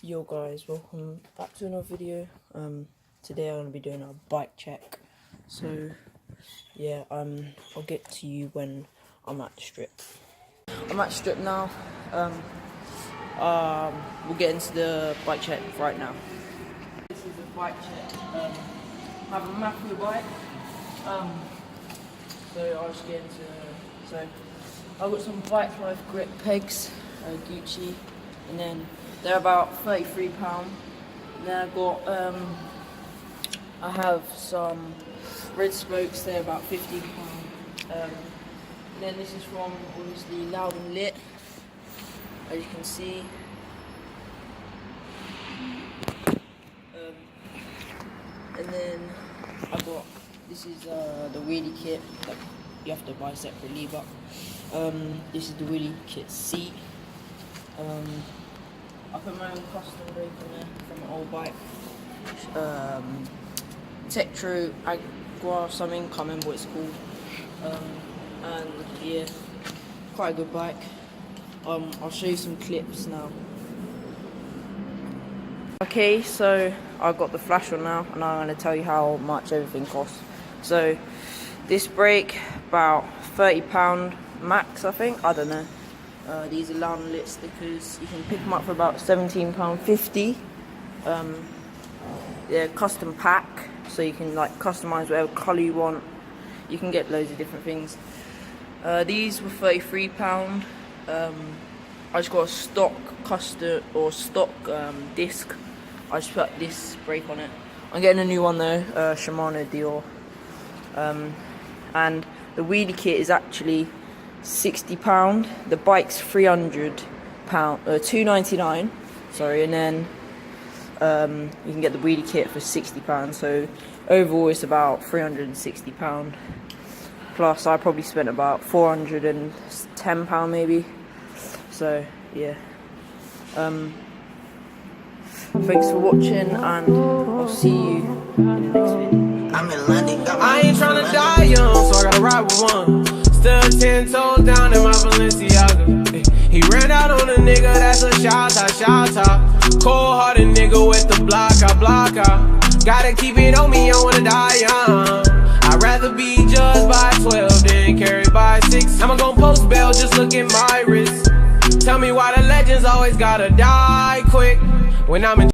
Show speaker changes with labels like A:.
A: Yo guys, welcome back to another video. Today I'm gonna be doing a bike check. So yeah, I'll get to you when I'm at the strip. I'm at the strip now. We'll get into the bike check right now. This is a bike check. I have a Mafia bike. So I'll just get into. So I've got some Bike Life grip pegs, Gucci, and then they're about £33. Then I've got I have some red spokes. They're about £15. And then this is from obviously Loud and Lit, as you can see. And then I got this is the wheelie kit that you have to buy separately, but this is the wheelie kit seat. I put my own custom brake on there from an old bike. Tektro Agua or something, can't remember what it's called. And yeah, quite a good bike. I'll show you some clips now. Okay, so I've got the flash on now, and I'm going to tell you how much everything costs. So this brake, about £30 max, I think. I don't know. These are Loud and Lit stickers. You can pick them up for about £17.50. They're custom pack, so you can like customize whatever colour you want. You can get loads of different things. These were £33. I just got a stock stock disc. I just put this brake on it. I'm getting a new one though, Shimano Dior. And the wheelie kit is actually £60. The bike's £300, £2.99. Sorry, and then you can get the wheelie kit for £60. So overall, it's about £360. Plus, I probably spent about £410 maybe. So yeah. Thanks for watching, and I'll see you in the next video.
B: I'm in London, I ain't tryna die young, so I gotta ride with one. Still 10 toes down in my Balenciaga. He ran out on a nigga, that's a shot top. Cold-hearted nigga with the block out. Gotta keep it on me, I wanna die young. I'd rather be judged by 12 than carried by 6. I'ma gon' post bail, just look at my wrist. Tell me why the legends always gotta die quick when I'm in